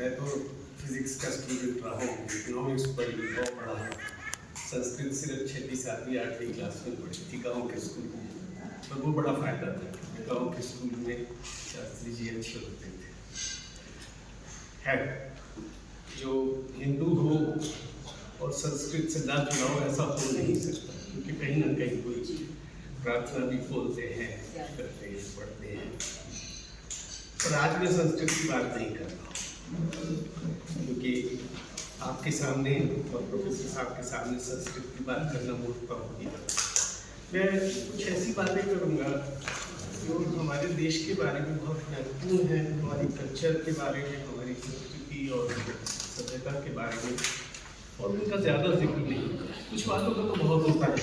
मैं तो फिजिक्स का स्टूडेंट रहा हूँ, इकोनॉमिक्स पढ़ी, लॉ पढ़ा है। संस्कृत सिर्फ 6वीं 7वीं 8वीं क्लास में पढ़ी थी गाँव के स्कूल में, पर वो बड़ा फ़ायदा था। गाँव के स्कूल में शास्त्री जी अच्छे होते थे। है जो हिंदू हो और संस्कृत से ना जुड़ा हो ऐसा हो नहीं सकता, क्योंकि कहीं ना कहीं कोई प्रार्थना भी बोलते हैं, करते हैं, पढ़ते हैं। पर आज मैं संस्कृत की बात नहीं कर रहा हूँ, क्योंकि आपके सामने और प्रोफेसर साहब के सामने संस्कृत की बात करना मूर्खता होगी। मैं कुछ ऐसी बातें करूँगा जो हमारे देश के बारे में बहुत महत्वपूर्ण है, हमारी कल्चर के बारे में, हमारी संस्कृति और सभ्यता के बारे में, और उनका ज़्यादा जिक्र नहीं। कुछ बातों का तो बहुत होता है,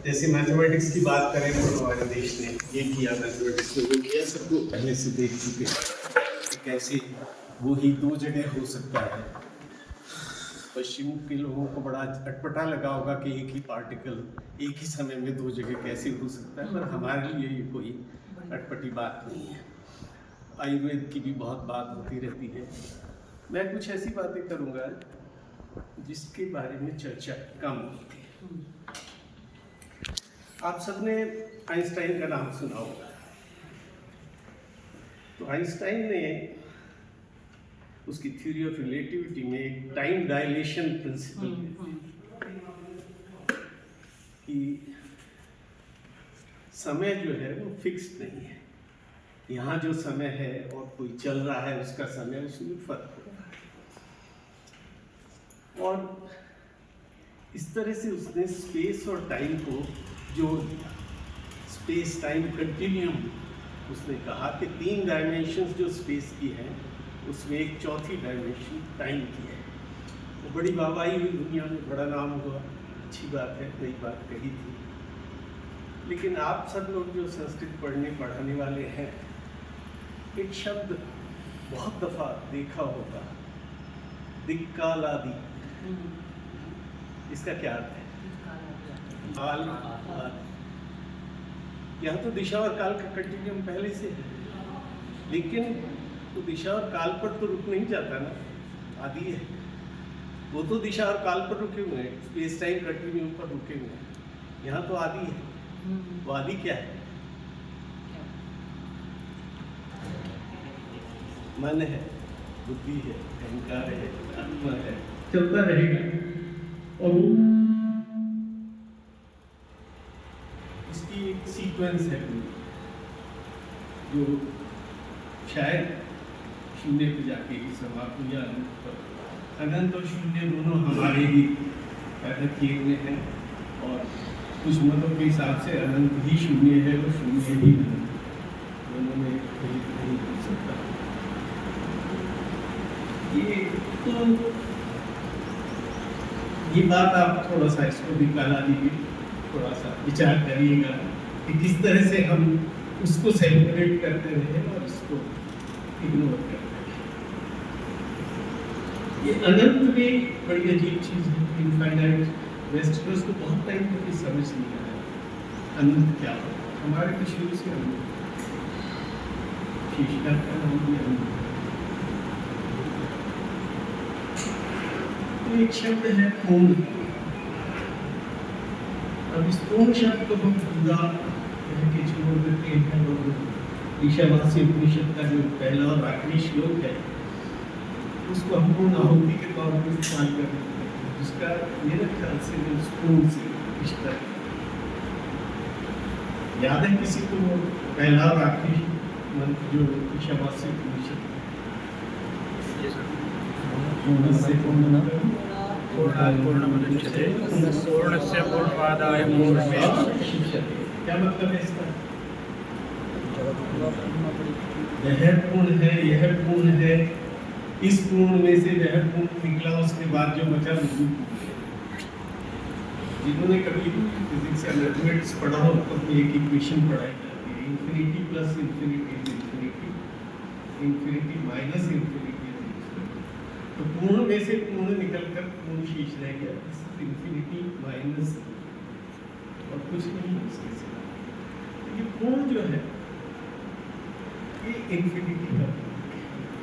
जैसे मैथमेटिक्स की बात करें तो हमारे देश ने ये किया, मैथमेटिक्स में वो किया, सबको पहले से देख चुके हैं। कैसे वो ही दो जगह हो सकता है। पश्चिम के लोगों को बड़ा अटपटा लगा होगा कि एक ही पार्टिकल एक ही समय में दो जगह कैसे हो सकता है, पर हमारे लिए ये कोई अटपटी बात नहीं है। आयुर्वेद की भी बहुत बात होती रहती है। मैं कुछ ऐसी बातें करूँगा जिसके बारे में चर्चा कम होती है। आप सबने आइंस्टाइन का नाम सुना होगा। तो आइंस्टाइन ने उसकी थ्योरी ऑफ रिलेटिविटी में एक टाइम डायलेशन प्रिंसिपल कि समय जो है वो फिक्स्ड नहीं है। यहाँ जो समय है और कोई चल रहा है उसका समय, उसमें फर्क होता है। और इस तरह से उसने स्पेस और टाइम को जोड़ दिया। स्पेस टाइम कंटिन्यूम, उसने कहा कि 3 डायमेंशंस जो स्पेस की हैं उसमें एक चौथी डायमेंशन टाइम की है। वो बड़ी वाहवाही हुई, दुनिया में बड़ा नाम हुआ, अच्छी बात है, नई बात कही थी। लेकिन आप सब लोग जो संस्कृत पढ़ाने वाले हैं, एक शब्द बहुत दफ़ा देखा होगा, दिक्कालादि। इसका क्या अर्थ है? काल। यहाँ तो दिशा और काल का कंटिन्यूम पहले से है, लेकिन तो दिशा और काल पर तो रुक नहीं जाता ना, आदि है। वो तो दिशा और काल पर रुके हुए हैं, स्पेस टाइम कंटिन्यूम पर रुके हुए हैं। यहाँ तो आदि है। वो आदि क्या है? मन है, बुद्धि है, अहंकार है, आत्मा है, चलता रहेगा। और इसकी एक सीक्वेंस है जो शायद शून्य पे जाके ही समाप्त हो, या अनंत पर। अनंत और शून्य दोनों हमारे ही पैदा किए हुए हैं, और कुछ मतों के हिसाब से अनंत ही शून्य है और शून्य ही अनंत, दोनों में भेद नहीं हो सकता। ये बात आप थोड़ा सा इसको निकाला दीजिए, थोड़ा सा विचार करिएगा कि किस तरह से हम उसको सेलिब्रेट करते रहे और इसको इग्नोर करते रहे। ये अनंत भी बड़ी अजीब चीज़ है। इनफाइनाइट वेस्टर्नर्स को बहुत टाइम तक ये समझ नहीं आया अनंत क्या हो। हमारे तो शुरू से अनंत, शीशा का नाम भी अनंत। तो एक शब्द है पूर्ण। अब इस पूर्ण शब्द को हम पूरा कह के छोड़ देते हैं, और ईशावास्य उपनिषद का जो पहला और आखिरी श्लोक है उसको हम पूर्ण आहुति के तौर पर इस्तेमाल कर देते हैं, जिसका मेरे ख्याल से पूर्ण से रिश्ता है। याद है किसी को पहला और आखिरी मंत्र जो ईशावास्य उपनिषद पूर्णस्य पूर्णमुदच्यते पूर्णस्य पूर्णमादाय पूर्णमेवावशिष्यते। क्या मतलब है इसका? यह पूर्ण है, यह पूर्ण है, इस पूर्ण में से यह पूर्ण निकला, उसके बाद जो बचा वो। जिन्होंने कभी फिजिक्स या मैथमेटिक्स पढ़ा हो तो एक इक्वेशन पढ़ाई जाती है, infinity plus infinity is infinity, infinity minus infinity. तो पूर्ण में से पूर्ण निकलकर पूर्ण शेष रह गया, इंफिनिटी माइनस और कुछ नहीं है उसके सिवा। ये पूर्ण जो है ये इंफिनिटी का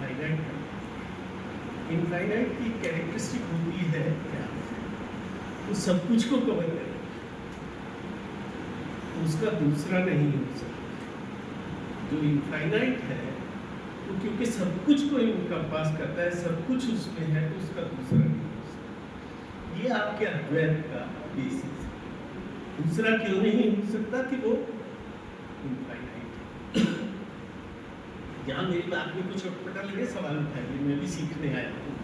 फाइनाइट है। इनफाइनाइट की कैरेक्टरिस्टिक होती है क्या, वो सब कुछ को कवर करे, उसका दूसरा नहीं हो सकता। जो इनफाइनाइट है वो क्योंकि सब कुछ को इनकम्पास करता है, सब कुछ उसमें है, तो उसका दूसरा नहीं हो सकता। ये आपके अद्वैत का बेसिस है। दूसरा क्यों नहीं हो सकता कि वो इनफाइनाइट है। यहाँ मेरी बात में कुछ अटपटा लगे सवाल उठाइए, मैं भी सीखने आया हूँ।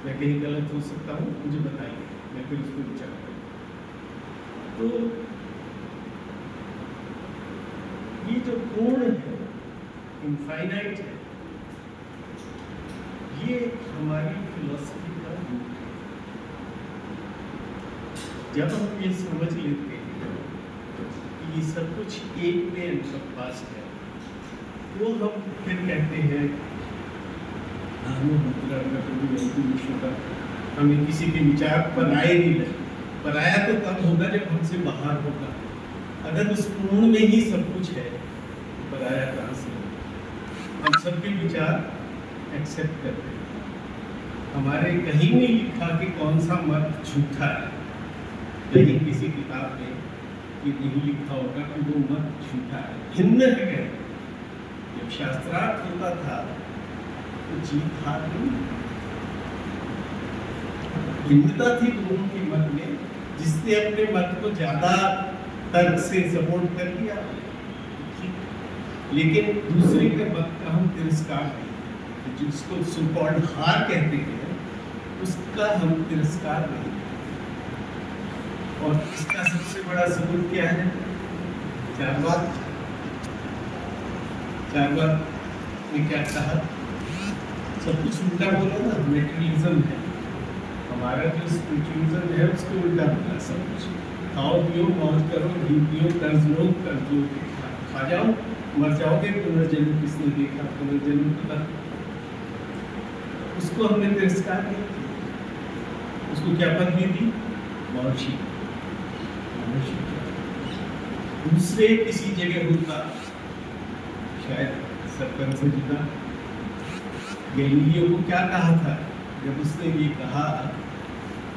मैं कहीं गलत हो सकता हूँ, मुझे बताइए, मैं फिर उसको विचार करूँ। तो ये जो पूर्ण है, इनफाइनाइट है, ये हमारी फिलॉसफी का रूप है। जब हम ये समझ लेते हैं कि ये सब कुछ एक में एनकम्पास है, वो हम फिर कहते हैं हमें किसी के विचार पराये नहीं लगे। पराया तो तब होगा जब हमसे बाहर होगा। अगर उस पूर्ण में ही सब कुछ है, पराया कहाँ से होगा? हम सबके विचार एक्सेप्ट करते हैं। हमारे कहीं नहीं लिखा कि कौन सा मत झूठा है, कहीं किसी किताब में ये नहीं लिखा होगा कि वो मत झूठा है, भिन्न है। जब शास्त्रार्थ होता था तो जीत हार नहीं, भिन्नता थी दोनों के मत में, जिसने अपने मत को ज्यादा तर्क से सपोर्ट कर दिया, लेकिन दूसरे के मत का हम तिरस्कार नहीं, जिसको सो कॉल्ड हार कहते हैं, उसका हम तिरस्कार नहीं। और इसका सबसे बड़ा सबूत क्या है? चारवाक ने क्या कहा? सब कुछ उल्टा बोला ना, मेटेरियलिज्म है हमारा, जो स्पिरिचुअलिज्म है उसको उल्टा बोला। सब कुछ खाओ पियो मौज करो, घी पियो, कर्ज लो, कर्ज लो, खा जाओ, मर जाओगे, पुनर्जन्म किसने देखा? पुनर्जन्म पता, उसको हमने तिरस्कार नहीं किया। उसको क्या पदवी दी? महर्षि। दूसरे किसी जगह होता, शायद सरपंच से जीता। गैलीलियो को क्या कहा था जब उसने ये कहा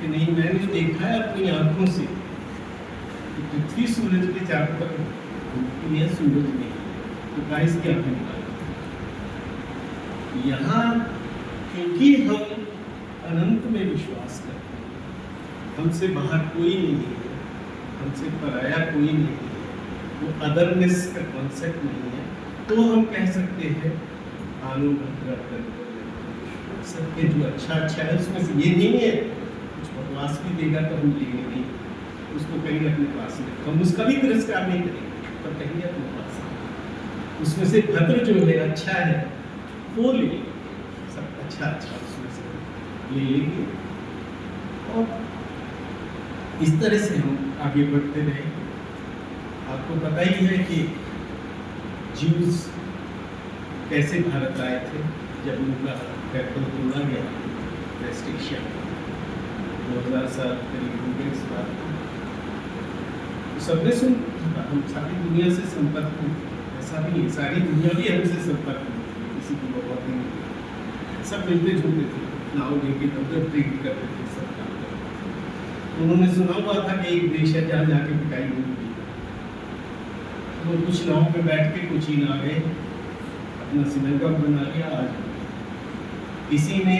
कि नहीं, मैंने देखा है अपनी आंखों से कि पृथ्वी सूरज के चारों तरफ घूमती है, सूरज नहीं, तो कहा इसकी आंखें निकाल। यहाँ क्योंकि हम अनंत में विश्वास करते हैं, हमसे बाहर कोई नहीं है, हमसे पराया कोई नहीं है, वो अदरनेस का कॉन्सेप्ट नहीं है, तो हम कह सकते हैं सबके जो अच्छा है उसमें से ये नहीं है, कुछ बकवास भी देगा तो हम लेंगे नहीं, उसको कहीं अपने पास में, हम उसका भी तिरस्कार नहीं करेंगे, पर कहीं अपने पास उसमें से भद्र जो है, अच्छा है, वो ले लेंगे, सब अच्छा उसमें से ले लेंगे। और इस तरह से हम आगे बढ़ते रहे। आपको पता ही है कि ज्यूज कैसे भारत आए थे, जब उनका कैपिटल तोड़ा गया, रेस्ट्रिक्शन 2000 साल करीब हो गए इस बात को। सबने सुन, हम सारी दुनिया से संपर्क में, ऐसा नहीं है सारी दुनिया भी हमसे संपर्क में, किसी की बहुत नहीं, सब मिलते जुलते थे, नाव लेके तब ट्रेड करते थे, सब काम करते थे। उन्होंने सुना हुआ था कि एक देश है जहाँ जाके पिटाई होगी, तो कुछ नाव पे बैठ के कुछ ही ना गए, अपना सिनेगॉग बना लिया। आज किसी ने,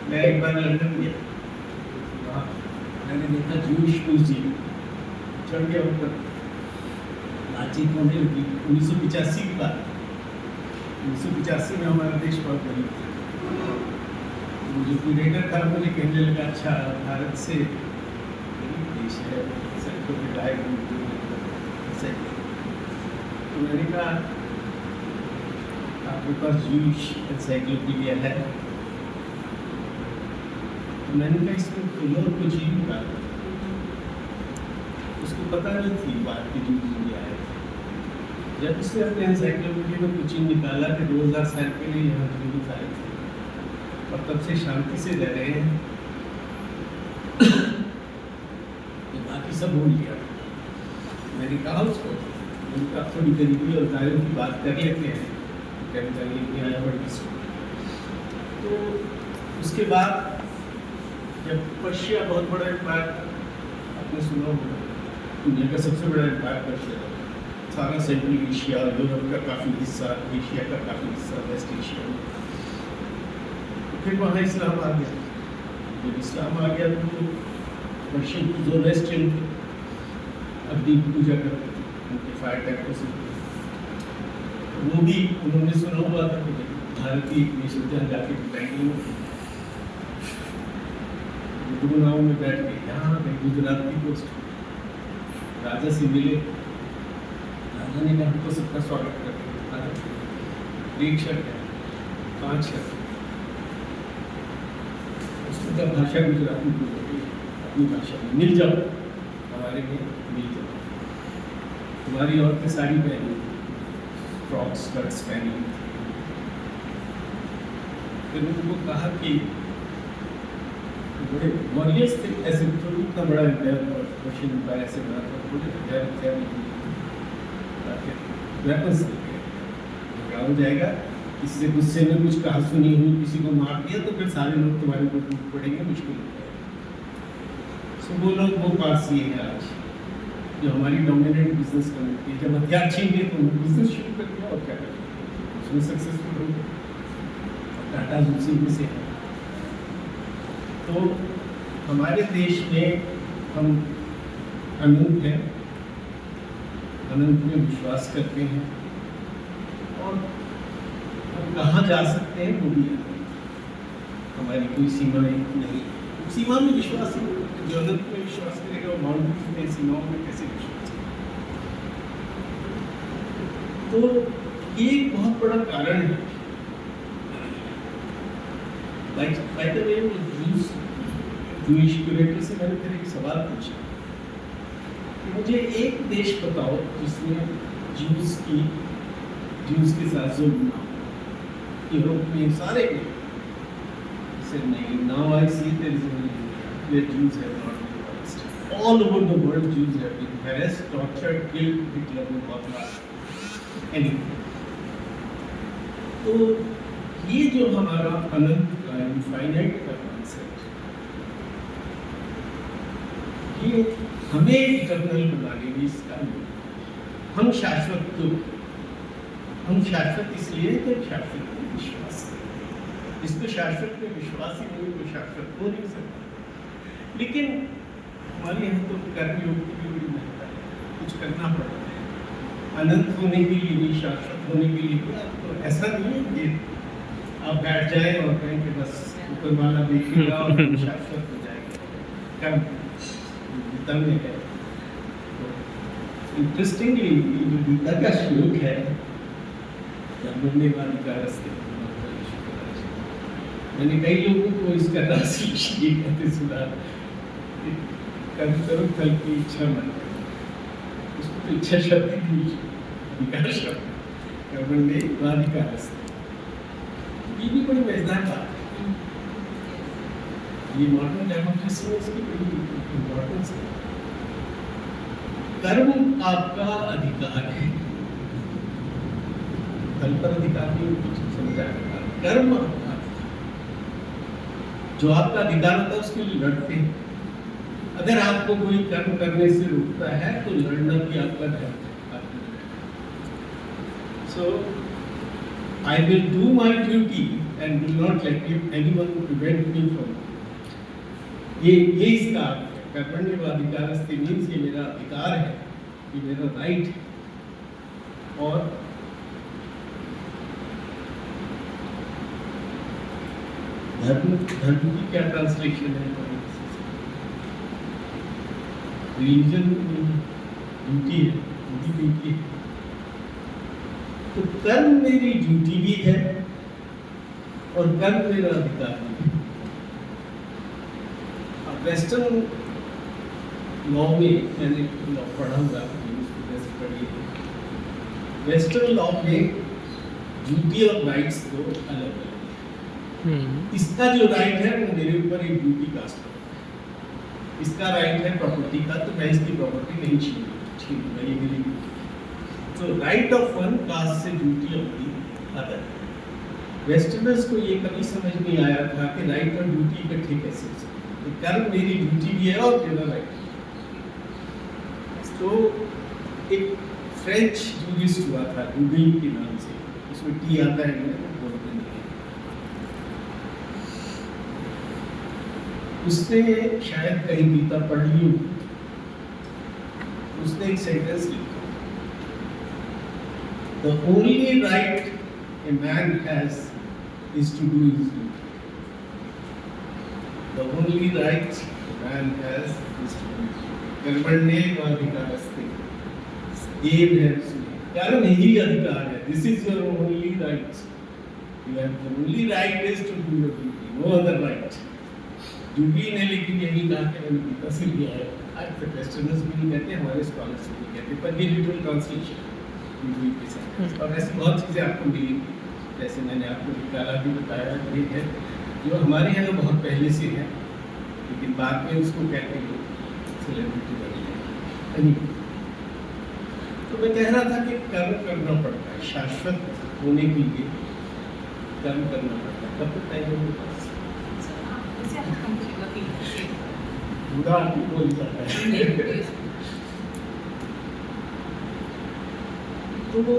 मैं एक बार लंदन गया, वहाँ मैंने देखा ज्यूइश म्यूजियम, चढ़ गया ऊपर, बातचीत होने लगी। 1985 की बात, 1985 में हमारा देश बहुत गरीब था, तो जो क्यूरेटर था मुझे कहने लगा, अच्छा भारत से देश है, सबको बिठाए, तो मैंने कहा आपके पास ज्यूइश एनसाइक्लोपीडिया है? तो मैंने कहा इसमें खोलो और कुछ ही निकाला। उसको पता नहीं थी बात की ज्यूज इंडिया है। जब उसने अपने एनसाइक्लोपीडिया में कुछ ही निकाला कि 2000 साल पहले यहाँ ज्यूज आए थे और तब से शांति से रह रहे हैं, तो बाकी सब भूल गया। मैंने कहा उसको, उनका थोड़ी गरीबी और दायरों की बात कर लेते हैं, तो उसके बाद जब पर्शिया बहुत बड़ा एम्पायर था, आपने सुना होगा, दुनिया का सबसे बड़ा एम्पायर पर्शिया था। सारा सेंट्रल एशिया, यूरोप का काफ़ी हिस्सा, एशिया का काफ़ी हिस्सा, वेस्ट एशिया में। फिर वहाँ इस्लाम आ गया। जब इस्लाम आ गया तो पर्शियन जो वेस्टर्न अग्नि पूजा करते थे, उनके फायर टेम्पल से वो भी उन्होंने सुना हुआ था कि भारतीय विश्वविद्यालय जाके बताएंगे गुरुनाव में बैठ के यहाँ पे गुजरात की पोस्ट राजा से मिले। राजा ने कहा तो सबका स्वागत करते एक शर्त है, 5 शर्त। उसका भाषा गुजराती अपनी भाषा में मिल जाओ, हमारे में मिल जाओ। तुम्हारी औरतें साड़ी पहनी, फ्रॉक स्कर्ट्स पहनी। फिर उनको कहा कि बड़े वॉरियर्स थे, ऐसे तो इतना बड़ा रशियन एम्पायर ऐसे बना था, बड़े वेपन्स झगड़ा हो जाएगा, इससे गुस्से में कुछ कहा सुनी हुई किसी को मार दिया तो फिर सारे लोग तुम्हारे ऊपर टूट पड़ेंगे, मुश्किल हो जाएगा। सो वो लोग वो पास ये है आज जो हमारी डोमिनेंट बिजनेस कम्युनिटी, जब हथियार छीन गए तो बिजनेस शुरू कर दिया और क्या कर दिया, उसमें सक्सेसफुल हो गए। टाटा उसी में से है। तो हमारे देश में हम अनंत हैं, अनंत में विश्वास करते हैं और हम कहाँ जा सकते हैं वो भी है। हमारी कोई सीमाएं नहीं, सीमा में विश्वास ही नहीं। जो अनंत में विश्वास करेगा वो बाउंड्रीज में, सीमाओं में कैसे विश्वास करेगा। तो ये एक बहुत बड़ा कारण है। By the way, Jewish curator से मैंने फिर एक सवाल पूछा कि मुझे एक देश बताओ जिसमें ज्यूस के साथ जुल्म ना हो। यूरोप में सारे नहीं, now I see there is only where Jews have not been harassed. All over the world Jews have been harassed, tortured, killed, Hitler ने बहुत मारा। Anyway, तो ये जो हमारा अनंत का इनफाइनाइट का कॉन्सेप्ट, ये हमें इटर्नल बनाने में इसका हम शाश्वत इसलिए तो शाश्वत में विश्वास करें। जिसको शाश्वत में विश्वास ही नहीं तो शाश्वत हो नहीं सकता। लेकिन हमारे यहाँ तो कर्मयोग की भी बड़ी महत्ता है, कुछ करना पड़ता है अनंत होने के लिए भी, शाश्वत होने के लिए भी। तो ऐसा नहीं है कि आप बैठ जाए और कहें कि बस ऊपर वाला देखेगा और शाश्वत हो जाएगा। कर्म तंग है। तो इंटरेस्टिंगली जो गीता का श्लोक है, मैंने कई लोगों को इसका राशि ये कहते सुना, कर्म करो फल की इच्छा मन करो। उसको तो इच्छा शब्द ही अधिकार शब्द, कर्मण्येवाधिकार अस्ति। ये भी बड़ी मजेदार बात है। ये मॉडर्न डेमोक्रेसी में इसकी बड़ी इम्पोर्टेंस है। कर्म आपका अधिकार है, कल पर अधिकार नहीं, कुछ समझाएगा। कर्म आपका, जो आपका अधिकार होता है उसके लिए लड़ते हैं। अगर आपको कोई कर्म करने से रोकता है तो लड़ना भी आपका धर्म है। So I will do my duty and will not let anyone prevent me from. ये इसका कर्मण्येवाधिकारस्ते मीन्स ये मेरा अधिकार है, ये मेरा राइट है। और धर्म की क्या ट्रांसलेशन है? रिलीजन ड्यूटी है, ड्यूटी है। तो कर्म मेरी ड्यूटी भी है और कर्म मेरा अधिकार भी है। अब वेस्टर्न लॉ में मैंने लॉ पढ़ा हुआ, वेस्टर्न लॉ में ड्यूटी और राइट्स दो अलग अलग। इसका जो राइट है वो मेरे ऊपर एक ड्यूटी कास्ट है। इसका राइट है प्रॉपर्टी का, तो मैं इसकी प्रॉपर्टी नहीं छीनूंगा, ये मेरी। तो राइट ऑफ वन कास्ट से duty of the other. Westerners को ये कभी समझ नहीं आया था कि राइट और ड्यूटी इकट्ठे कैसे हो सकते हैं। कर्म मेरी ड्यूटी भी है और मेरा राइट। तो एक फ्रेंच जूरिस्ट हुआ था डुबी के नाम से, उसमें टी आता है ना, बोलते नहीं है। उसने शायद कहीं गीता पढ़ ली होगी, उसने एक सेंटेंस लिखा, the only right a man has is to do his duty. The only right a man has is to do his duty. कर्मण्येवाधिकारस्ते एव है उसमें, कर्म ही अधिकार है। This is your only right. You have the only right is to do your duty, no other right. Duty ने लेकिन यही कहा कि मैंने गीता से लिया है। आज तक वेस्टर्नर्स भी नहीं कहते, हमारे स्कॉलर्स भी नहीं कहते, पर ये लिटरल ट्रांसलेशन और ऐसी बहुत चीज़ें आपको मिलेंगी। जैसे मैंने आपको निकाला भी बताया, ये है जो हमारे यहाँ बहुत पहले से है, लेकिन बाद में उसको कहते हैं सेलिब्रिटी बन गया। तो मैं कह रहा था कि कर्म करना पड़ता है, शाश्वत होने के लिए कर्म करना पड़ता है। कब तक टाइम है मेरे पास? बुरा आदमी बोल जाता है। तो वो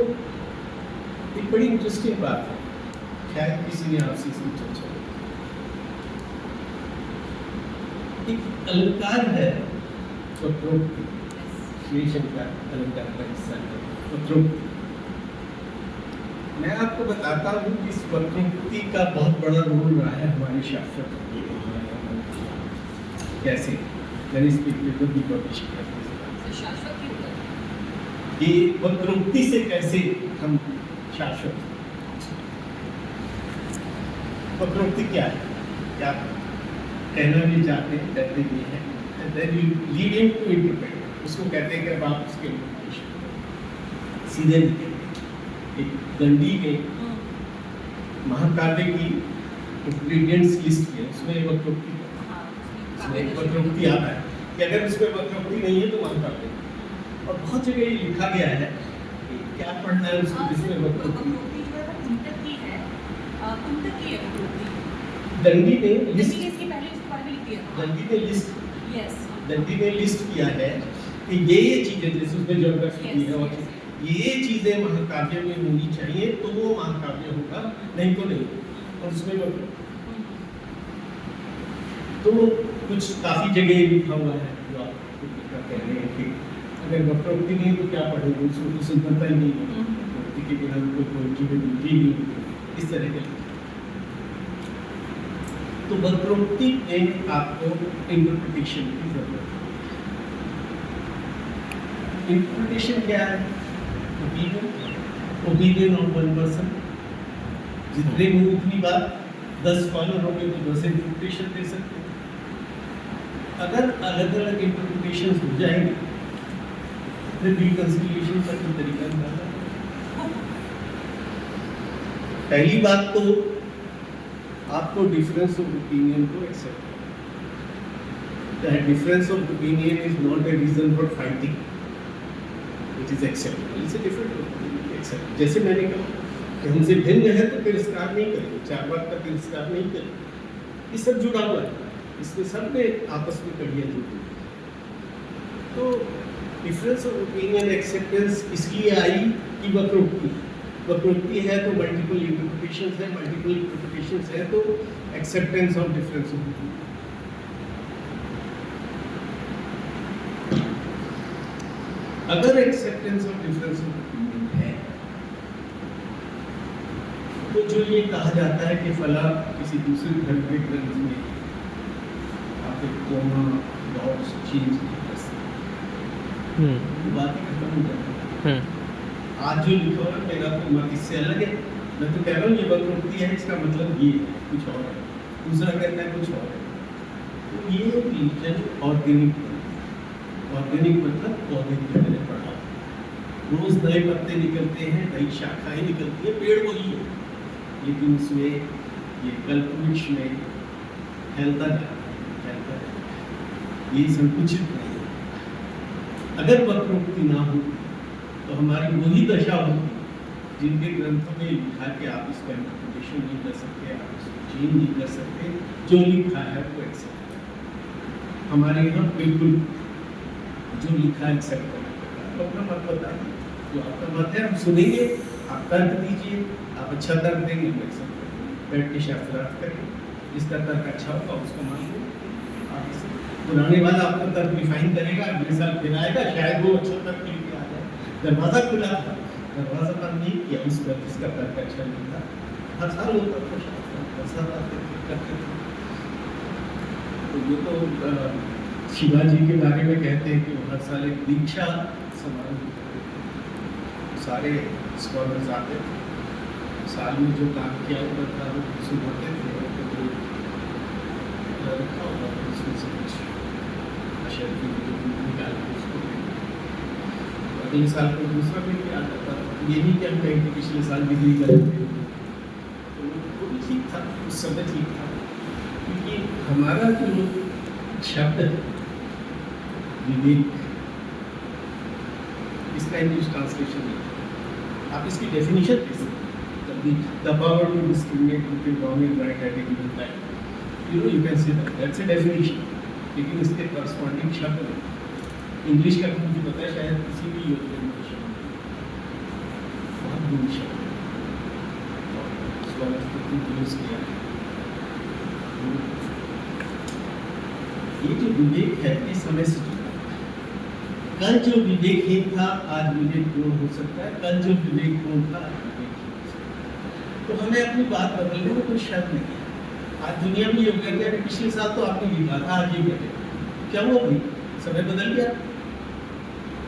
एक बड़ी इंटरेस्टिंग बात है, शायद किसी ने आपसे इसमें चर्चा की। एक अलंकार है वक्रोक्ति, क्रिएशन का अलंकार का हिस्सा है वक्रोक्ति। मैं आपको बताता हूँ कि इस वक्रोक्ति का बहुत बड़ा रोल रहा है हमारे शास्त्र में। कैसे गणेश पेपर भी पब्लिश किया कि वक्रोक्ति से कैसे हम शाश्वत। वक्रोक्ति क्या है, क्या कहना भी चाहते हैं, कहते भी हैं, लीड हिम टू इंटरप्रेट। उसको कहते हैं कि अब आप उसके इंटरप्रिटेशन सीधे लिखेंगे। एक दंडी ने महाकाव्य की इंग्रेडिएंट्स लिस्ट की है, उसमें वक्रोक्ति वक्रोक्ति आता है कि अगर उसमें वक्रोक्ति नहीं है तो महाकाव्य। और बहुत जगह ये लिखा गया है कि क्या पढ़ना है उसको, जिसमें वक्रोक्ति दंडी ने लिस्ट किया है कि ये चीजें, जैसे उसमें ज्योग्राफी की है और ये चीजें महाकाव्य में होनी चाहिए तो वो महाकाव्य होगा, नहीं तो नहीं। और उसमें तो कुछ काफी जगह लिखा हुआ है जो आप कह रहे हैं कि अगर वक्रोक्ति नहीं तो क्या पढ़ेंगे, उसको तो सुंदरता ही नहीं है, वक्रोक्ति के बिना कोई जीवन नहीं, इस तरह के। तो वक्रोक्ति में आपको इंटरप्रिटेशन की जरूरत है। इंटरप्रिटेशन क्या है? Opinion of one person. जितने मुंह उतनी बात, 10 स्कॉलर होंगे तो 10 इंटरप्रिटेशन दे सकते हैं। अगर अलग अलग इंटरप्रिटेशन हो जाएंगे फिर रिकंसिलिएशन का कोई तरीका निकालना। पहली बात तो आपको डिफरेंस ऑफ ओपिनियन को एक्सेप्ट करना। That difference of opinion is not a reason for fighting, it is acceptable. It's a different opinion, accept. जैसे मैंने कहा कि हमसे भिन्न है तो तिरस्कार नहीं करेंगे, 4 बात का तिरस्कार नहीं करेंगे। ये सब जुड़ा हुआ है, इसमें सब में आपस में कड़ियाँ जुड़ी। तो डिफरेंस ऑफ ओपिनियन एक्सेप्टेंस इसलिए आई कि वक्रोक्ति है तो मल्टीपल इंटरप्रिटेशंस है, मल्टीपल इंटरप्रिटेशंस है तो acceptance of difference of opinion. अगर acceptance of difference of opinion है तो जो ये कहा जाता है कि फला किसी दूसरे धर्म के ग्रंथ में आप एक कोमा डॉट्स चेंज नहीं कर सकते, बात ही खत्म हो जाती है। आज जो लिखा हुआ मेरा तो मत इससे अलग है। मैं तो कह रहा हूँ ये वक्रोक्ति है, इसका मतलब ये कुछ और है, दूसरा कहता है कुछ और है। तो ये रिलीजन ऑर्गेनिक मतलब पौधे की तरह पढ़ा, रोज नए पत्ते निकलते हैं, नई शाखाएं निकलती है, पेड़ वही है, लेकिन उसमें ये कल्पवृक्ष में फैलता जाता है, ये संकुचित नहीं है। अगर वक्रोक्ति ना हो तो हमारी वही दशा होगी जिनके ग्रंथों में लिखा कि आप इसका इंटरप्रिटेशन नहीं कर सकते, आप इसको चेंज नहीं कर सकते, जो लिखा है वो एक्सेप्ट करें। हमारे यहाँ बिल्कुल जो लिखा है एक्सेप्ट करें, तो अपना मत बताइए, जो आपका मत है हम सुनेंगे, आप तर्क दीजिए, आप अच्छा तर्क देंगे हम एक्सेप्ट करेंगे, बैठ के शास्त्रार्थ करेंगे, जिसका तर्क अच्छा होगा उसको मान लो। आप इसे पुराने वाला आपका तर्क डिफाइन करेगा, अगले साल फिर आएगा, शायद वो अच्छा तर्क लेके आ जाए। दरवाजा खुला था, दरवाजा बंद नहीं किया उस पर जिसका तर्क अच्छा नहीं था। हर साल होता था शास्त्र, हर साल आते करते थे। तो ये तो शिवाजी के बारे में कहते हैं कि वो हर साल एक दीक्षा समारोह सारे स्कॉलर्स आते थे, साल में जो काम किया होता था वो सुनाते थे, तो जो रखा होता था उसमें से कुछ अशर की निकाल के उसको अगले साल को दूसरा भी क्या आता था। ये नहीं कि हम कहें कि पिछले साल डिग्री कर थे, तो वो भी ठीक था, उस समय ठीक था, क्योंकि हमारा जो शब्द है विवेक, इसका इंग्लिश ट्रांसलेशन नहीं है। आप इसकी डेफिनेशन दे सकते हैं, the power to discriminate between wrong and right at a given time, you can say that's a definition, लेकिन इसके करस्पॉन्डिंग शब्द में इंग्लिश का मुझे पता है शायद किसी भी यूरोपियन भाषा में बहुत दूर शब्द यूज किया है। ये जो विवेक है ये समय से जुड़ा है। कल जो विवेकहीन था आज विवेकपूर्ण हो सकता है, कल जो विवेकपूर्ण था आज विवेकहीन हो सकता है। तो हमें अपनी बात बदलने में कोई शक नहीं है। आज दुनिया में ये कह गया पिछले साल तो आपने लिखा था, आज ये कह क्या हुआ भाई, समय बदल गया,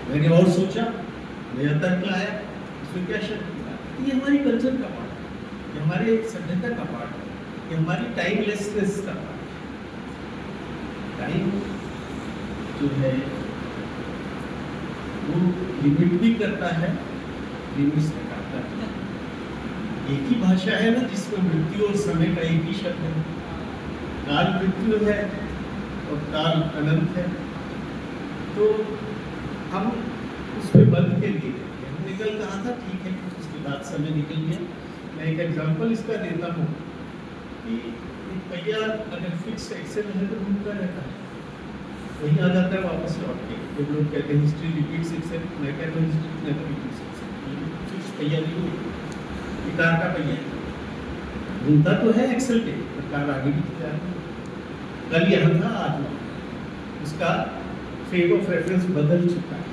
मैंने और सोचा, नया तर्क लाया, इसमें क्या शक किया। ये हमारी कल्चर का पार्ट है, ये हमारे सभ्यता का पार्ट है, ये हमारी टाइमलेसनेस का पार्ट है। टाइम जो है वो लिमिट भी करता है, लिमिट्स लगाता है। एक ही भाषा है ना जिसमें मृत्यु और समय का एक ही शब्द है। काल मृत्यु है और काल अनंत है, तो हम उस पर बंद के लिए हम निकल कहा था, ठीक है, उसके बाद समय निकल गया। मैं एक एग्जांपल इसका देता हूँ कि एक पहिया अगर फिक्स एक्सेल है तो घूमता रहता है, वहीं आ जाता है वापस लौट के। जब लोग कहते हैं हिस्ट्री रिपीट्स इटसेल्फ, मैं कहता हूँ history never repeats itself. Fix पहिया नहीं है, कार का पहिया है, घूमता तो है एक्सेल पे, पर कार आगे भी तो जाती है। कल यहाँ था, आज वहाँ, उसका फ्रेम ऑफ रेफरेंस बदल चुका है।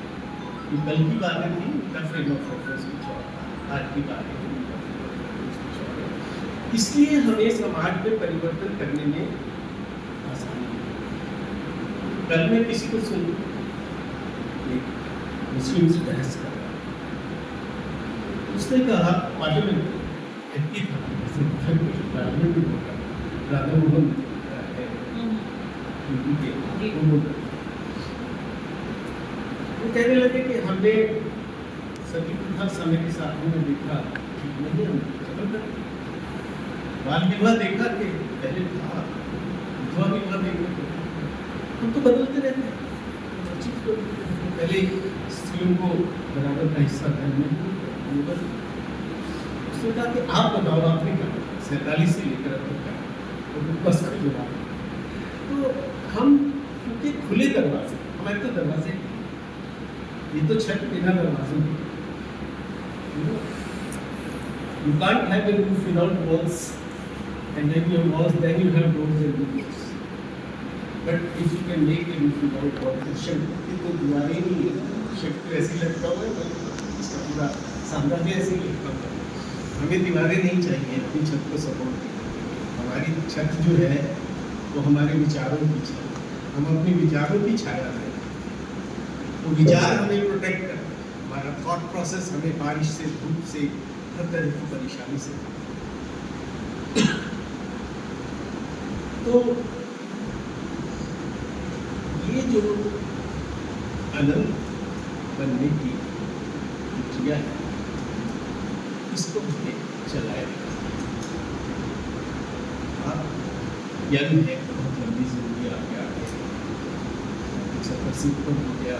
ये कल की बातें थी, उनका फ्रेम ऑफ रेफरेंस कुछ और था, आज की बातें थी, उनका फ्रेम ऑफ रेफरेंस कुछ और है। इसलिए हमें समाज में परिवर्तन करने में आसानी है। कल मैं किसी को सुन मुस्लिम से बहस कर रहा, उसने कहा पार्लियामेंट व्यक्ति था, पार्लियामेंट में बोला राधा मोहन वो कहने लगे कि हमने सभी हर समय के साथ में देखा ठीक नहीं, हम खत्म कर बाल विवाह देखा कि पहले था, विधवा विवाह देखा, हम तो बदलते रहते हैं, हर चीज़ को पहले स्त्रियों को बराबर का हिस्सा धर्म में उसने कहा कि आप बताओ आपने क्या 47 से लेकर अब तक क्या, बस का जवाब। तो हम क्योंकि खुले दरवाजे, हमारे तो दरवाजे, ये तो छत बिना दरवाजे, you can't have a roof without walls, and when you have walls, then you have doors and windows. But if you can make a roof without walls, तो शक्ति की तो दीवारें ही नहीं है, शक्ति ऐसी लगता हुआ है, इसका पूरा साम्राज्य ऐसे ही लगता हुआ है। हमें दीवारें नहीं चाहिए अपनी छत को सपोर्ट करने, हमारी छत जो है वो हमारे विचारों की छत, हम अपने विचारों की छाया में, वो विचार हमें प्रोटेक्ट करते हैं, हमारा थॉट प्रोसेस हमें बारिश से, धूप से, हर तरह की परेशानी से। तो ये जो अनंत बनने की क्रिया है, इसको हमें चलाया यंग है, बहुत लंबी जिंदगी आगे आ गई, 70 पर हो गया,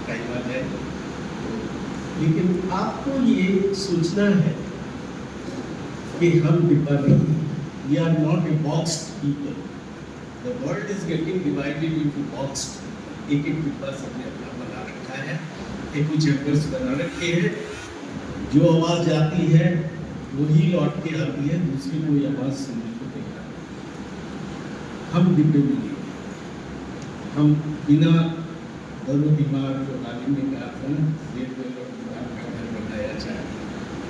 टाइम आ जाए तो लेकिन आपको ये सोचना है कि हम डिब्बा नहीं, we are not a boxed people. The world is getting divided into boxed. एक एक डिब्बा सबने अपना बना रखा है, एक कुछ चैप्टर्स बना रखे हैं, जो आवाज़ जाती है वही लौट के आती है, दूसरी कोई आवाज़ सुनने को तैयार नहीं। हम डिब्बे में नहीं, हम बिना दोनों दीवार जो आलिम ने कहा था ना, ये दोनों दीवार का घर बनाया जाए।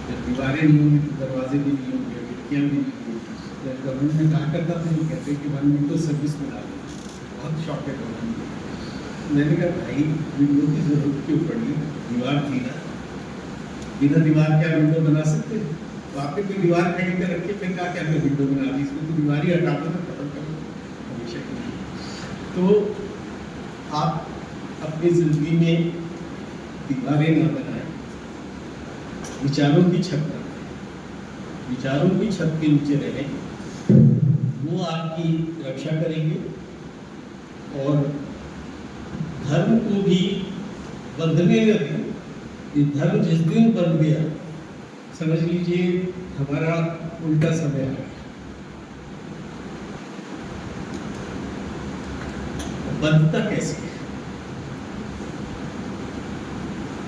जब दीवारें नहीं होंगी तो दरवाजे भी नहीं होंगे, खिड़कियाँ भी नहीं होंगी। जब गवर्नमेंट में कहा करता था वो कहते कि वन विंडो सर्विस बना लो, बहुत शौक है गवर्नमेंट। मैंने कहा भाई विंडो की जरूरत क्यों पड़ी, दीवार थी ना, बिना दीवार क्या विंडो बना सकते? तो आपने कोई दीवार खड़ी कर रखी, फिर कहा क्या विंडो बना दी, इसमें तो दीवार ही हटा दो ना, खत्म करो हमेशा के लिए। तो आप अपनी जिंदगी में दीवारें ना बनाएं, विचारों की छत बनाएं, विचारों की छत के नीचे रहें, वो आपकी रक्षा करेंगे। और धर्म को भी बंधने न दें। ये धर्म जिस दिन बन गया, समझ लीजिए हमारा उल्टा समय है। बनता कैसे है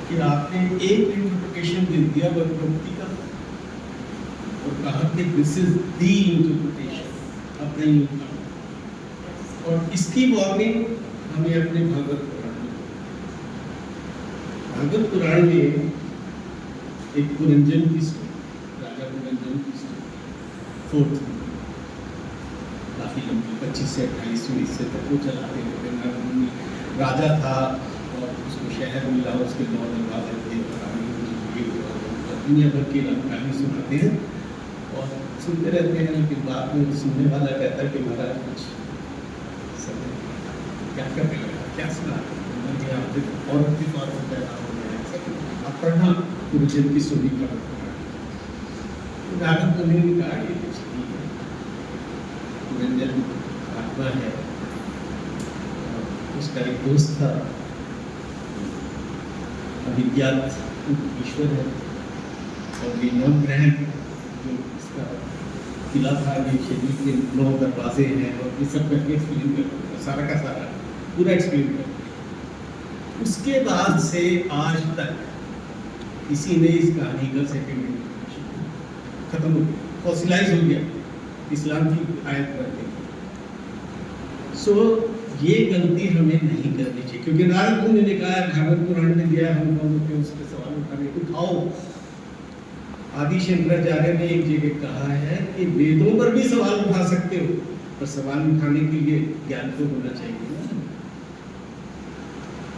कि आपने एक इंटरप्रिटेशन दे दिया भक्ति का और कहा कि दिस इज द इंटरप्रिटेशन, अब नहीं होगा। और इसकी वार्निंग हमें अपने भागवत पुराण में एक पुरंजन की स्टोरी, राजा पुरंजन की स्टोरी, फोर्थ काफी लंबी 25 से 28वीं से तक वो चलाते थे। राजा था और उसको शहर मिला, उसके 9 दरवाजे थे, दुनिया भर की कहानी सुनाते हैं और सुनते रहते हैं। लेकिन बाद में सुनने वाला कहता है कि महाराज कुछ समय क्या करने लगा, क्या सुना औरत के तौर पर पैदा हो गया, पढ़ना पुरंजन की स्टोरी का। नारद मुनि ने कहा ये कुछ नहीं है, पुरंजन आत्मा है, उसका एक दोस्त था अभिज्ञात ईश्वर है, और ये 9 ग्रह जो इसका किला था, ये शरीर के 9 दरवाजे हैं, और ये सब करके एक्सप्लेन कर सारा का सारा पूरा एक्सप्लेन कर। उसके बाद से आज तक किसी ने इस कहानी का सेकंड खत्म हो गया, फॉसिलाइज हो गया, इस्लाम की आयत पर गई। सो ये गलती हमें नहीं करनी चाहिए, क्योंकि नारद मुनि ने कहा, भागवत पुराण में दिया, हम लोगों के उस पर सवाल उठाने उठाओ। आदि शंकराचार्य ने एक जगह कहा है कि वेदों पर भी सवाल उठा सकते हो, पर सवाल उठाने के लिए ज्ञान तो होना चाहिए।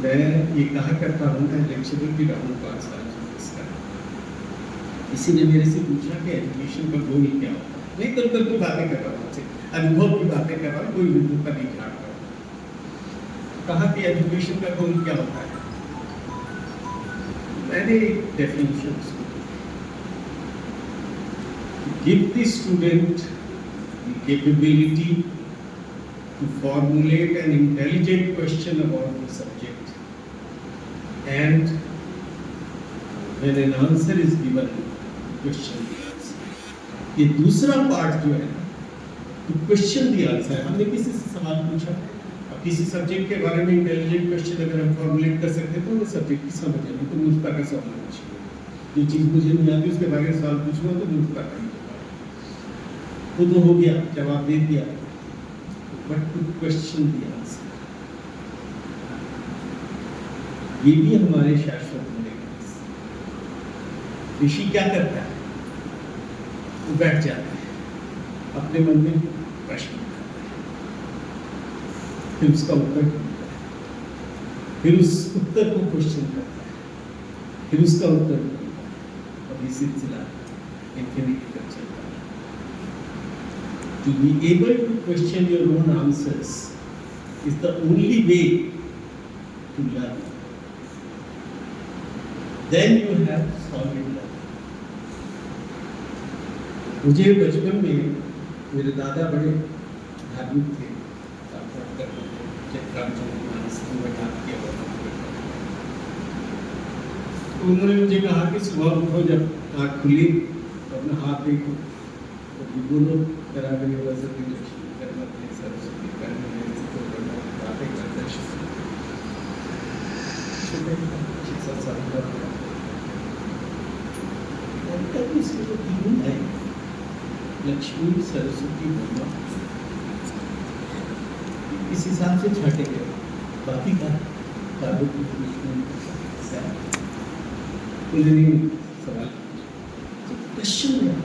मैं ये कहा करता हूँ, मैं लेक्चरर भी रहा हूँ 5 साल इसका। किसी ने मेरे से पूछा कि एजुकेशन का गोल क्या होता है। मैं कल की बातें कर रहा हूँ, अनुभव की बातें कर रहा हूँ, कोई बिंदु का नहीं झाड़ रहा हूँ। कहा कि एजुकेशन का गोल क्या होता है। मैंने एक definition give the student the capability to formulate an intelligent question about the subject, and when an answer is given, question the answer. ये दूसरा पार्ट जो है to question the answer, हमने किसी से सवाल पूछा, अब किसी सब्जेक्ट के बारे में इंटेलिजेंट क्वेश्चन अगर हम फॉर्मुलेट कर सकते हैं तो वो सब्जेक्ट की समझ आएगी। तो मूर्खता का सवाल पूछिए, जो चीज़ मुझे नहीं आती उसके बारे में सवाल पूछूंगा तो मूर्खता का ही जवाब। वो तो हो गया, जवाब दे दिया, but to question the answer, ये भी हमारे शाश्वत होने का। ऋषि क्या करता है, वो बैठ जाता है, अपने मन में प्रश्न उठाता है, फिर उसका उत्तर ढूंढता है, फिर उस उत्तर को क्वेश्चन करता है, फिर उसका उत्तर ढूंढता है, और ये सिलसिला इंफिनिटी तक चलता है। To be able to question your own answers is the only way to learn. Then you have solid learning. मुझे बचपन में मेरे दादा बड़े धार्मिक थे, तो उन्होंने मुझे कहा कि सुबह उठो, जब आँख खुली तो अपना हाथ देखो, तो बोलो करावे वसति लक्ष्मी कर्मते सरस्वती कर्मते तो कर्म बातें करते छोटे 6-7 साल का था। तब इसमें तो तीन है, लक्ष्मी सरस्वती ब्रह्मा, इस हिसाब से छाटे गए। बाकी का सवाल क्वेश्चन में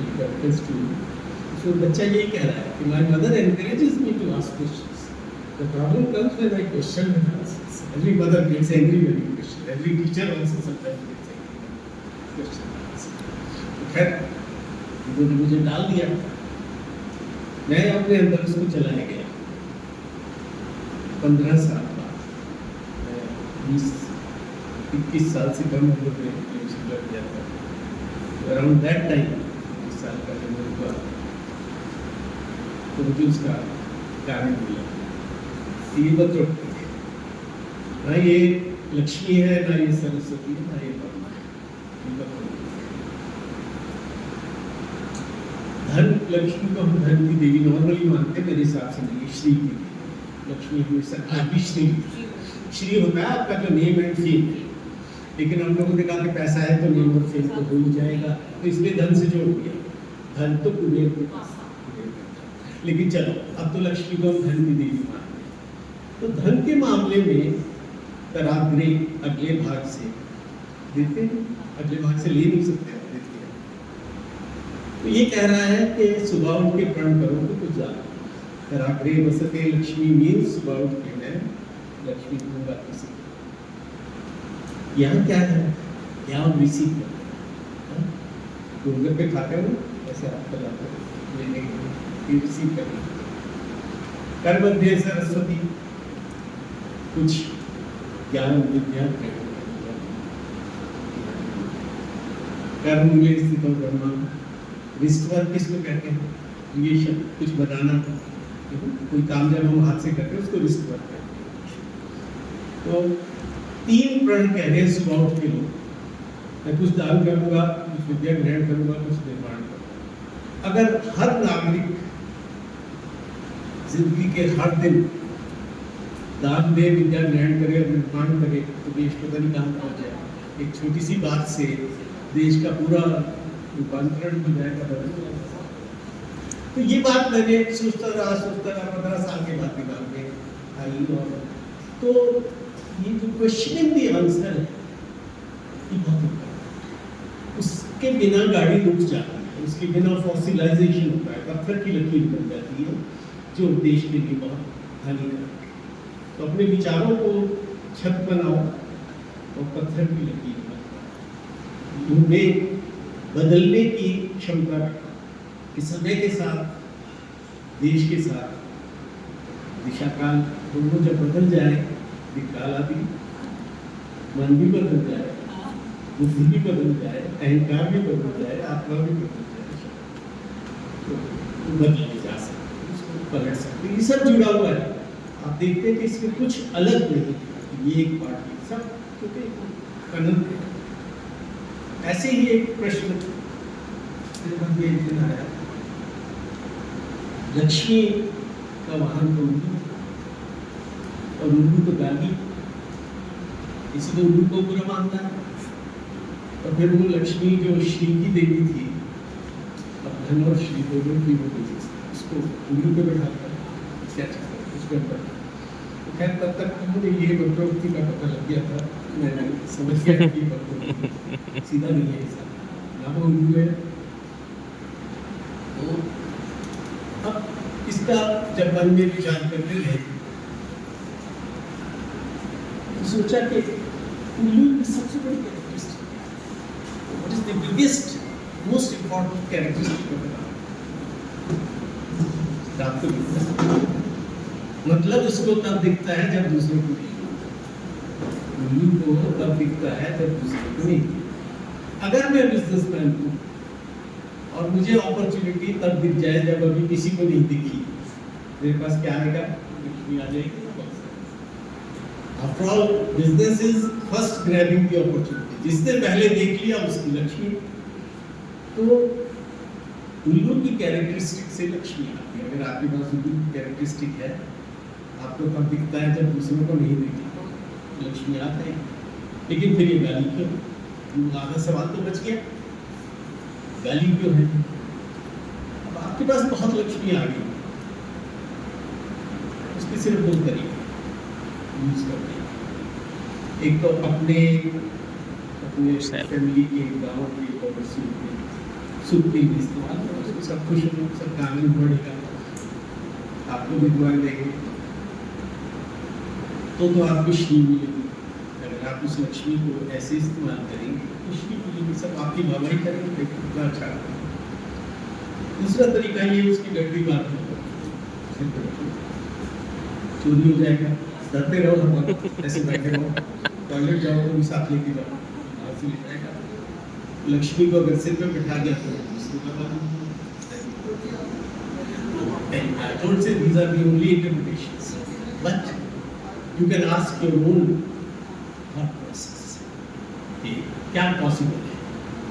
छोटी सी तो बच्चा यही कह रहा है कि my mother encourages me to ask questions, the problem comes when I question every mother gets angry when you question, every teacher also sometimes gets angry question. तो खैर उन्होंने मुझे डाल दिया, मैं अपने अंदर उसको चलाया गया। 15 साल बाद, 20-21 साल से कम उम्र में एडमिशन कर दिया था। अराउंड दैट टाइम 21 साल का जब मैं हुआ तो मुझे उसका कारण मिला। ये मत रखते थे, ना ये लक्ष्मी है, ना ये सरस्वती है, ना ये ब्रह्मा है। धन, लक्ष्मी को हम धन की देवी नॉर्मली मानते, मेरे हिसाब से नहीं, श्री की लक्ष्मी हमेशा श्री श्री होता है आपका जो नेम एंड फेम, लेकिन हम लोगों ने कहा कि पैसा है तो नेम और फेम तो हो ही जाएगा, तो इसलिए धन से जोड़ दिया। धन तो कुबेर के पास, लेकिन चलो अब तो लक्ष्मी को हम धन की देवी मानते हैं। तो धन के मामले में तराग्रे अगले भाग से देते हैं, अगले भाग से ले नहीं सकते, देते हैं। तो ये कह रहा है कि सुबह उठ के प्रण करो तो कुछ ज्यादा तराग्रे वसते लक्ष्मी मीन्स सुबह उठ के मैं लक्ष्मी दूंगा किसी को। यहाँ क्या है, यहाँ रिसीव करते हैं, गोलगप्पे पे खाते हो ऐसे आप बनाते हो लेने के लिए रिसीव करते। कर मध्य सरस्वती, कुछ ज्ञान विद्या कर्म मूल्य स्थित ब्रह्मा। रिश्तवर किसको कहते हैं, क्रिएशन, कुछ बनाना, कोई काम जब हम हाथ से करते हैं उसको रिश्तवर कहते हैं। तो 3 प्रण कह रहे हैं सुबह उठ के लोग, मैं कुछ दान करूंगा, कुछ विद्या ग्रहण करूंगा, कुछ निर्माण करूंगा। अगर हर नागरिक जिंदगी के हर दिन दान दे, विद्या ग्रहण करे और निर्माण करे तो देश पता नहीं कहाँ पहुंच जाए। एक छोटी सी बात से देश का पूरा रूपांतरण हो जाएगा, बदल जाएगा। तो ये बात मैंने सोचता रहा 15 साल के बाद दिमाग में आई। और तो ये जो क्वेश्चनिंग द आंसर है ये बहुत important है। उसके बिना गाड़ी रुक जाती है, उसके बिना फॉसिलाइजेशन होता है, पत्थर की लकीर बन जाती है, जो देश के लिए बहुत हानिकारक है। तो अपने विचारों को छत बनाओ और पत्थर की लकीर बनाओ, उन्हें बदलने की क्षमता रखो कि समय के साथ, देश के साथ दिशा काल दोनों जब बदल जाए, विकाल आदि मन भी बदल जाए, बुद्धि भी बदल जाए, अहंकार भी बदल जाए, आत्मा भी बदल जाए, तो बदल जा सकते, उसको पलट सकते। ये सब जुड़ा हुआ है। आप देखते हैं कि इसमें कुछ अलग नहीं, ये एक पार्ट सब क्योंकि अनंत है। ऐसे ही एक प्रश्न आया, लक्ष्मी का वाहन तो उल्लू और उल्लू तो गाली, इसलिए उल्लू को बुरा मानता है। और फिर वो लक्ष्मी जो श्री की देवी थी, अब धन और श्री दोनों की वो देवी, उसको उल्लू पे बैठाता है, क्या चाहता है उसके अंदर। तो खैर तब तक मुझे ये वक्रोक्ति का पता लग गया था, मैंने समझ गया कि वक्रोक्ति सीधा नहीं है, ऐसा ना वो उल्लू है। तो अब इसका जब मन में विचार करते रहे तो सोचा कि उल्लू की सबसे बड़ी characteristic, what is the biggest most important characteristic of मतलब इसको तब दिखता है जब दूसरे को नहीं, उल्लू को तब दिखता है जब दूसरे को नहीं। अगर मैं बिजनेसमैन हूँ और मुझे अपॉर्चुनिटी तब दिख जाए जब अभी किसी को नहीं दिखी, मेरे पास क्या आएगा, लक्ष्मी आ जाएगी। After all business is first grabbing the opportunity, जिसने पहले देख लिया उसकी लक्ष्मी। तो उल्लू की कैरेक्टरिस्टिक से लक्ष्मी आती है। अगर आपके पास उल्लू की कैरेक्टरिस्टिक है, आपको कब दिखता है? जब दूसरों को नहीं दिखता, लक्ष्मी आते हैं। लेकिन फिर ये गाली क्यों? आधा सवाल तो बच गया, गाली क्यों है? अब आपके पास बहुत लक्ष्मी आ गई, उसके सिर्फ दो तरीके यूज करते हैं। एक तो अपने फैमिली के, गाँव के, पड़ोसियों के सुख के लिए इस्तेमाल करो, उसको सब खुश हो, सबका आनंद बढ़ेगा, आपको भी दुआ देंगे, तो आपको खुशी मिलेगी। अगर आप उस लक्ष्मी को ऐसे इस्तेमाल करेंगे, खुशी मिलेगी, सब आपकी वाहवाही करेंगे, कितना अच्छा। दूसरा तरीका ये उसकी गड़बड़ी बात नहीं, चोरी हो जाएगा, डरते रहो, ऐसे बैठे रहो, टॉयलेट जाओ तो भी साथ लेके जाओ, हाथ से ले जाएगा। लक्ष्मी को अगर सिर पे बिठा दिया तो I don't say these are the only interpretations, but you can ask your own thought process कि क्या पॉसिबल है,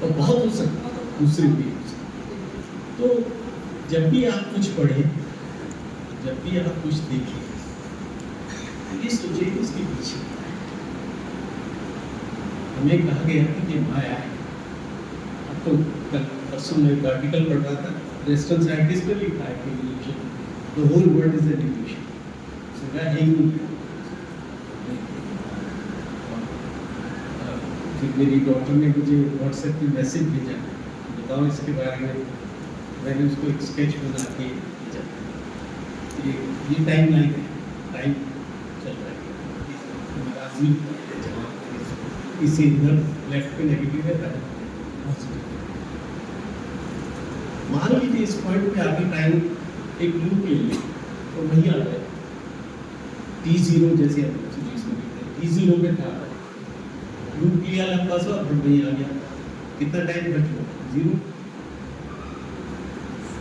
और बहुत हो सकता है, दूसरे भी हो सकता है। तो जब भी आप कुछ पढ़ें, जब भी आप कुछ देखें, ये सोचिए कि इसके पीछे हमें कहा गया कि ये माया है। तो कल परसों में एक आर्टिकल पढ़ रहा था, वेस्टर्न साइंटिस्ट ने लिखा है कि illusion, the whole world is an illusion. So मैं है ही नहीं। फिर मेरी डॉक्टर ने मुझे व्हाट्सएप पे मैसेज भेजा, बताओ इसके बारे में। मैंने उसको एक स्केच बना के भेजा। ये टाइम लाइन है, टाइम चल रहा है, हमारा इसी इधर लेफ्ट पे नेगेटिव है, मान लीजिए इस पॉइंट पे आगे टाइम एक लूप ले लें तो वही आ जाए t0, जैसे हम t0 पे था, लूप लिया लंबा सा, और वही आ गया। कितना टाइम बच गया? 0।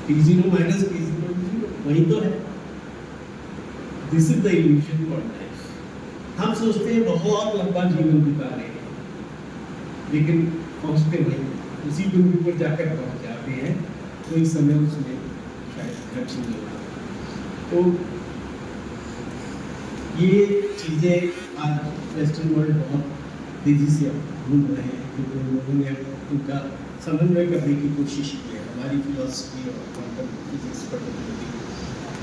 t0 माइनस t0 वही तो है। This is the illusion called life. हम सोचते हैं बहुत लंबा जीवन बिता रहे हैं, लेकिन पहुंचते वहीं उसी बिंदु पर जाकर पहुंच जाते हैं। कोई समय उसमें शायद खर्च नहीं होगा। तो ये चीज़ें आज वेस्टर्न वर्ल्ड बहुत तेज़ी से ढूंढ रहे हैं, क्योंकि लोगों ने उनका समन्वय करने की कोशिश की है। हमारी फिलॉसफी और क्वांटम फिजिक्स पर्टिकुलरली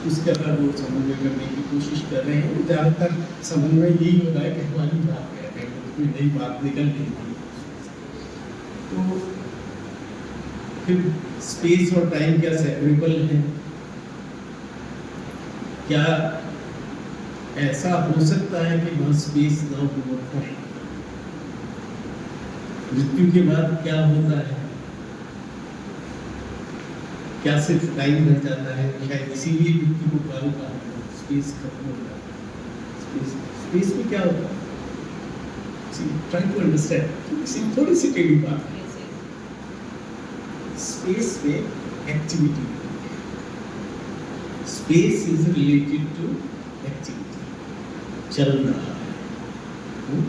उसके अंदर वो समन्वय करने की कोशिश कर रहे हैं। ज़्यादातर समन्वय यही होता है कि हमारी बात कहते हैं, उसमें नई बात निकल नहीं है। तो फिर स्पेस और टाइम क्या सेपरेबल है? क्या ऐसा हो सकता है कि वहाँ स्पेस ना हो? मृत्यु के बाद क्या होता है? क्या सिर्फ टाइम रह जाता है? शायद इसीलिए मृत्यु को काल कहा है, स्पेस खत्म हो जाता है। स्पेस में क्या होता है? ट्राई टू अंडरस्टैंड, थोड़ी सी टेढ़ी बात है। स्पेस में activity, space is related to activity, चल रहा है।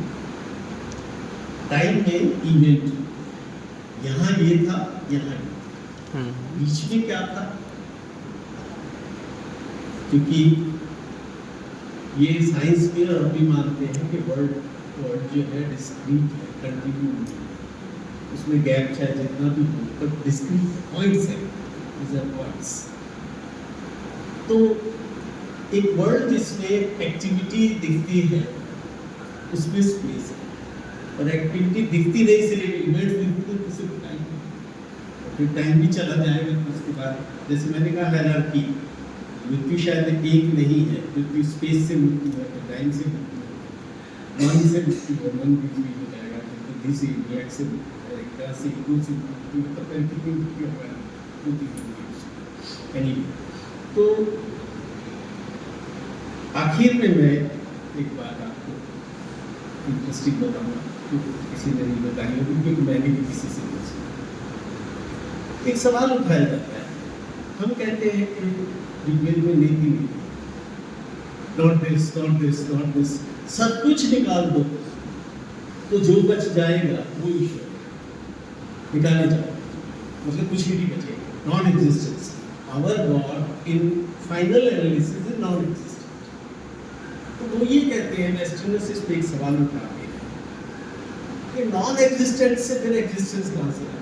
टाइम में इवेंट, यहाँ ये था, यहाँ बीच में क्या था? क्योंकि ये साइंस में और भी मानते हैं कि वर्ल्ड जो है डिस्क्रीट है, कंटिन्यू, उसमें गैप चाहे जितना भी हो, पर डिस्क्रीट पॉइंट्स है, पॉइंट्स। तो एक वर्ल्ड जिसमें एक्टिविटी दिखती है, उसमें स्पेस है, और एक्टिविटी दिखती नहीं, सिर्फ इवेंट्स दिखती है, तो सिर्फ टाइम। फिर टाइम भी चला जाएगा, तो उसके बाद जैसे मैंने कहा हायरार्की, मृत्यु शायद एक नहीं है, मृत्यु स्पेस से मृत्यु है, टाइम से मृत्यु है, मन से मृत्यु है, मन भी हो जाएगा, बुद्धि से, इंटेलेक्ट से मृत्यु है, से ईगो से मृत्यु, मतलब कितनी मृत्यु है, तो आखिर में मैं एक बात आपको इंटरेस्टिंग बताऊंगा, तो किसी ने नहीं बताई होगी, क्योंकि मैंने भी किसी से पूछा। एक सवाल उठाया जाता है, हम कहते हैं कि ऋग्वेद में नीति नहीं, नॉट दिस, सब कुछ निकाल दो तो जो बच जाएगा वो ईश्वर निकाले जाओ, मतलब कुछ भी नहीं बचेगा, non existence. Our God in final analysis is non existent. तो वो ये कहते हैं, वेस्टर्नर्स इस पे एक सवाल उठाते हैं कि नॉन एग्जिस्टेंट से फिर एग्जिस्टेंस कहाँ से आएगा?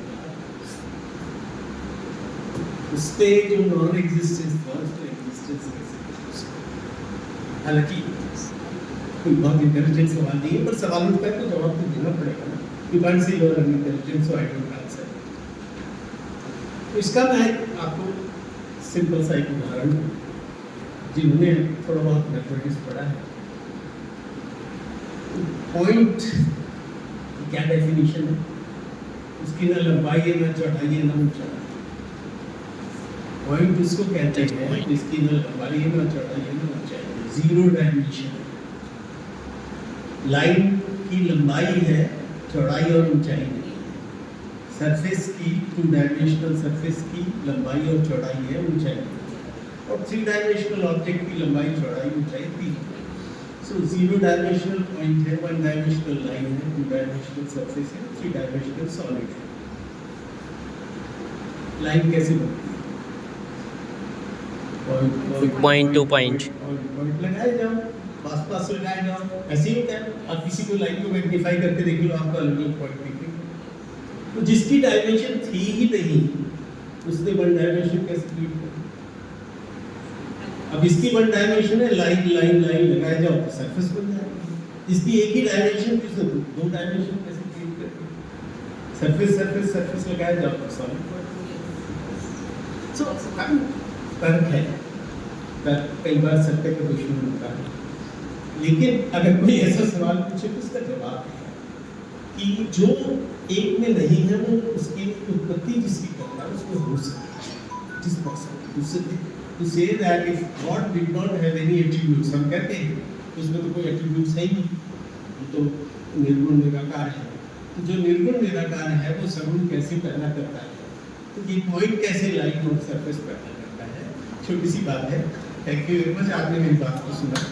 उस पे जो नॉन एग्जिस्टेंस था उसमें एग्जिस्टेंस कैसे? हालांकि कोई बहुत इंटेलिजेंट सवाल नहीं है, पर सवाल उठता है तो जवाब तो देना पड़ेगा ना। You can't say you are unintelligent so I don't answer. तो इसका मैं आपको सिंपल सा एक उदाहरण, जिन्होंने थोड़ा बहुत मैथमेटिक्स पढ़ा है, पॉइंट क्या डेफिनेशन है उसकी, ना लंबाई है ना चौड़ाई है ना ऊंचाई। पॉइंट उसको कहते हैं इसकी ना लंबाई है ना चौड़ाई है ना ऊंचाई, जीरो डायमेंशन। लाइन की लंबाई है, चौड़ाई और ऊंचाई नहीं। सरफेस की, टू डायमेंशनल सरफेस की लंबाई और चौड़ाई है, ऊंचाई नहीं। और थ्री डायमेंशनल ऑब्जेक्ट की लंबाई, चौड़ाई, ऊंचाई तीन। सो जीरो डायमेंशनल पॉइंट है, वन डायमेंशनल लाइन है, टू डायमेंशनल सरफेस है, थ्री डायमेंशनल सॉलिड है। लाइन कैसे बनती है? पॉइंट टू पॉइंट पॉइंट लगाए जाओ, पास लगाए जाओ, ऐसे ही होता है। आप किसी को लाइन को मैग्नीफाई करके देख लो, आपको अलग अलग पॉइंट दिखेंगे। तो जिसकी डायमेंशन थी ही नहीं उसने वन डायमेंशन कैसे क्रिएट कर? अब इसकी वन डायमेंशन है, लाइन लाइन लाइन लगाए जाओ तो सरफेस बन जाएगा। इसकी एक ही डायमेंशन थी, उसने दो डायमेंशन कैसे क्रिएट कर? सरफेस सरफेस सरफेस लगाए जाओ तो सॉलिड बन जाएगा। सो तर्क है, तर्क कई बार सत्य का दुश्मन होता है। लेकिन अगर कोई ऐसा सवाल पूछे तो उसका जवाब है कि जो एक में नहीं है वो उसकी उत्पत्ति जिसकी करना है उसमें हो सकती है, जिस possible to say that if God did not have any attributes, हम कहते हैं उसमें तो कोई एट्रीब्यूट्स है ही नहीं, तो निर्गुण निराकार है। तो जो निर्गुण निराकार है वो सगुण कैसे पैदा करता है? तो ये पॉइंट कैसे लाइन और सरफेस पैदा करता है? छोटी सी बात है। थैंक यू वेरी मच, आपने मेरी बात को सुना।